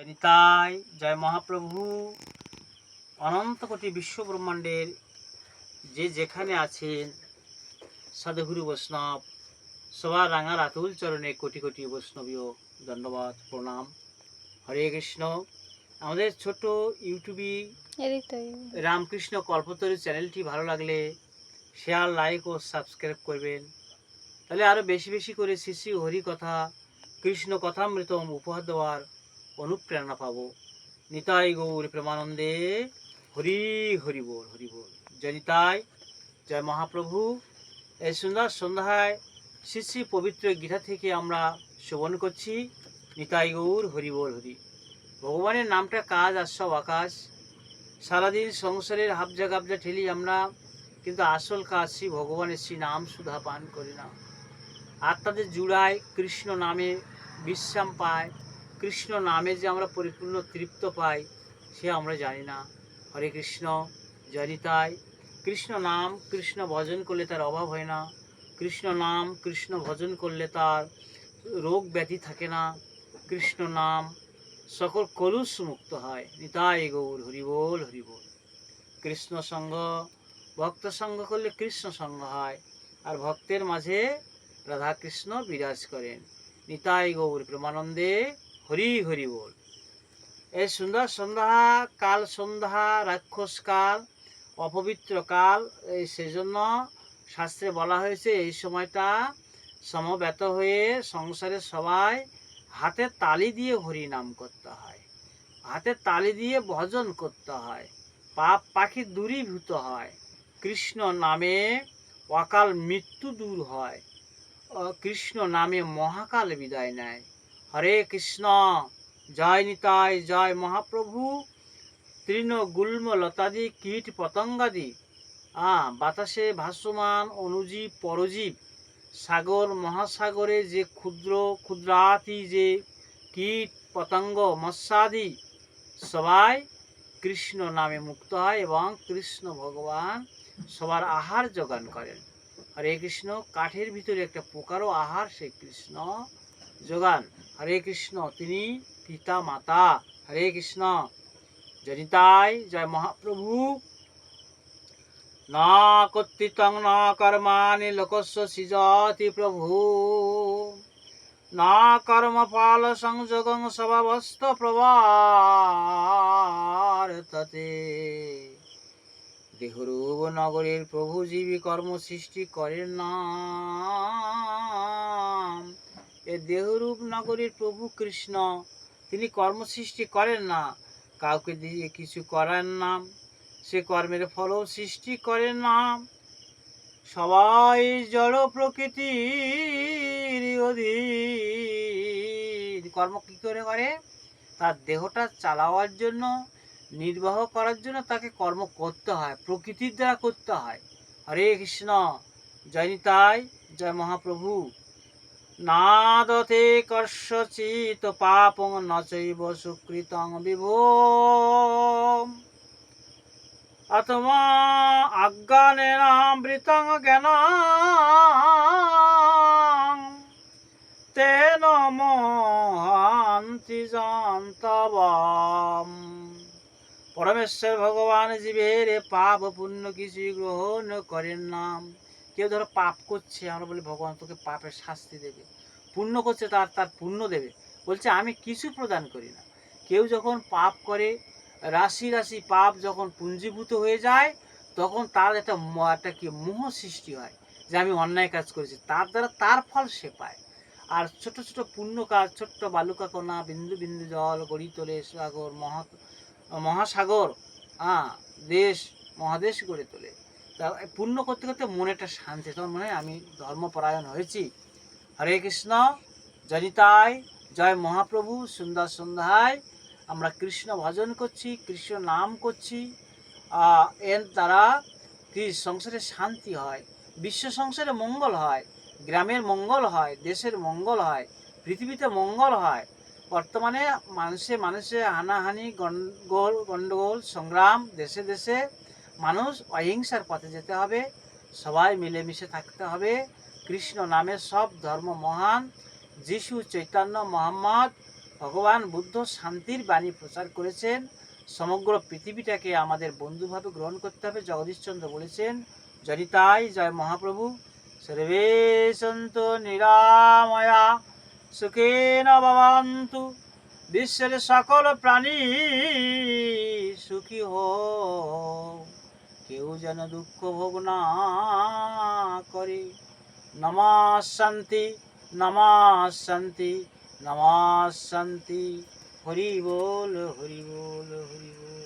জয় নিতাই, জয় মহাপ্রভু। অনন্ত কোটি বিশ্ব ব্রহ্মাণ্ডের যে যেখানে আছেন সাধুগুরু বৈষ্ণব সবার রাঙার আতুল চরণে কোটি কোটি বৈষ্ণবীয় দণ্ডবাদ প্রণাম। হরে কৃষ্ণ। আমাদের ছোট ইউটিউবে রামকৃষ্ণ কল্পতরু চ্যানেলটি ভালো লাগলে শেয়ার, লাইক ও সাবস্ক্রাইব করবেন। তাহলে আরও বেশি বেশি করে শ্রী শ্রী হরি কথা, কৃষ্ণ কথামৃতম উপহার দেওয়ার অনুপ্রেরণা পাবো। নিতাই গৌর প্রেমানন্দে। হরি হরি বল, হরি বল। জয় নিতাই, জয় মহাপ্রভু। এই সুন্দর সন্ধ্যায় শ্রী শ্রী পবিত্র গীতা থেকে আমরা শ্রবণ করছি নিতাই গৌর হরি বল হরি। ভগবানের নামটা কাজ আর সব আকাশ। সারাদিন সংসারের হাবজা গাবজা ঠেলি আমরা, কিন্তু আসল কাজ শ্রী ভগবানের শ্রী নাম সুধা পান করি না। আত্মাদের জুড়ায় কৃষ্ণ নামে বিশ্রাম পায়, কৃষ্ণ নামে যে আমরা পরিপূর্ণ তৃপ্ত পাই সে আমরা জানি না। হরে কৃষ্ণ, জয় নিতাই। কৃষ্ণ নাম, কৃষ্ণ ভজন করলে তার অভাব হয় না। কৃষ্ণ নাম, কৃষ্ণ ভজন করলে তার রোগ ব্যাধি থাকে না। কৃষ্ণ নাম সকল কলুষ মুক্ত হয়। নিতাই গৌর হরি বল, হরি বল। কৃষ্ণ সঙ্গ, ভক্ত সঙ্গ করলে কৃষ্ণ সঙ্গ হয়, আর ভক্তের মাঝে রাধা কৃষ্ণ বিরাজ করেন। নিতাই গৌর প্রেমানন্দে। হরি হরি বল। এই সুন্দর সন্ধ্যা কাল, সন্ধ্যা রাক্ষস কাল, অপবিত্র কাল। এই সেজন্য শাস্ত্রে বলা হয়েছে এই সময়টা সমবেত হয়ে সংসারের সবাই হাতে তালি দিয়ে হরি নাম করতে হয়, হাতে তালি দিয়ে ভজন করতে হয়, পাপ পাখি দূরীভূত হয়। কৃষ্ণ নামে অকাল মৃত্যু দূর হয়, কৃষ্ণ নামে মহাকাল বিদায় নেয়। হরে কৃষ্ণ, জয় নিতাই, জয় মহাপ্রভু। তৃণ গুল্ম লতাদি কীট পতঙ্গাদি, বাতাসে ভাসমান অনুজীব পরজীব, সাগর মহাসাগরে যে ক্ষুদ্র ক্ষুদ্রাতি যে কীট পতঙ্গ মৎস্যাদি সবাই কৃষ্ণ নামে মুক্ত হয় এবং কৃষ্ণ ভগবান সবার আহার যোগান করেন। হরে কৃষ্ণ। কাঠের ভিতরে একটা পোকারও আহার সে কৃষ্ণ যোগান। হরে কৃষ্ণ, তিনি পিতা মাতা। হরে কৃষ্ণ, জয় নিতাই, জয় মহাপ্রভু। না কর্তৃত্বং না কর্মাণি লোকস্য সৃজতি প্রভু, না কর্মফল সংযোগং স্বভাবস্থ প্রবর্ততে। দেহরূপ নগরীর প্রভু জীবী কর্ম সৃষ্টি করেন না। এ দেহরূপ নগরীর প্রভু কৃষ্ণ, তিনি কর্ম সৃষ্টি করেন না, কাউকে দিয়ে কিছু করেন না, সে কর্মের ফলও সৃষ্টি করেন না। সবাই জড় প্রকৃতির অধীন। কর্ম কী করে করে? তার দেহটা চালাবার জন্য, নির্বাহ করার জন্য তাকে কর্ম করতে হয়, প্রকৃতির দ্বারা করতে হয়। হরে কৃষ্ণ, জয় নিতাই, জয় মহাপ্রভু। না দতে কর্ষচিত পাপং ন চৈব সুকৃতং বিভো, আত্মা অজ্ঞানেনাবৃতং জ্ঞানং তেন মোহান্তি জান্তবম। পরমেশ্বর ভগবান জীবের পাপ পুণ্য কিছুই গ্রহণ করেন না। কেউ ধরো পাপ করছে, আমরা বলি ভগবান তোকে পাপের শাস্তি দেবে, পুণ্য করছে তার তার পুণ্য দেবে, বলছে আমি কিছু প্রদান করি না। কেউ যখন পাপ করে, রাশি রাশি পাপ যখন পুঞ্জীভূত হয়ে যায়, তখন তার একটা কি মোহ সৃষ্টি হয় যে আমি অন্যায় কাজ করেছি, তার দ্বারা তার ফল সে পায়। আর ছোট ছোট পুণ্য কাজ, ছোট্ট বালুকা কণা বিন্দু বিন্দু জল গড়ি তোলে সাগর মহাসাগর, দেশ মহাদেশ গড়ে তোলে। তা পুণ্য করতে করতে মনে একটা শান্তি, তখন মনে হয় আমি ধর্মপরায়ণ হয়েছি। হরে কৃষ্ণ, জয় নিতাই, জয় মহাপ্রভু। সুন্দর সন্ধ্যায় আমরা কৃষ্ণ ভজন করছি, কৃষ্ণ নাম করছি। এর দ্বারা কি সংসারে শান্তি হয়, বিশ্ব সংসারে মঙ্গল হয়, গ্রামের মঙ্গল হয়, দেশের মঙ্গল হয়, পৃথিবীতে মঙ্গল হয়। বর্তমানে মানুষে মানুষে হানাহানি, গণ্ডগোল, সংগ্রাম, দেশে দেশে মানুষ অহিংসার পথে যেতে হবে, সবাই মিলেমিশে থাকতে হবে। কৃষ্ণ নামে সব ধর্ম মহান। যিশু, চৈতন্য, মোহাম্মদ, ভগবান বুদ্ধ শান্তির বাণী প্রচার করেছেন। সমগ্র পৃথিবীটাকে আমাদের বন্ধুভাবে গ্রহণ করতে হবে। জগদীশচন্দ্র বলেছেন, যদি তাই জয় মহাপ্রভু। সর্বে সন্তু নিরাময়া সুখেন ভবন্তু, বিশ্বের সকল প্রাণী সুখী হোক, কেউ যেন দুঃখ ভোগ না করে। নমঃ শান্তি, নমঃ শান্তি, নমঃ শান্তি। হরি বল, হরি বল, হরি বল।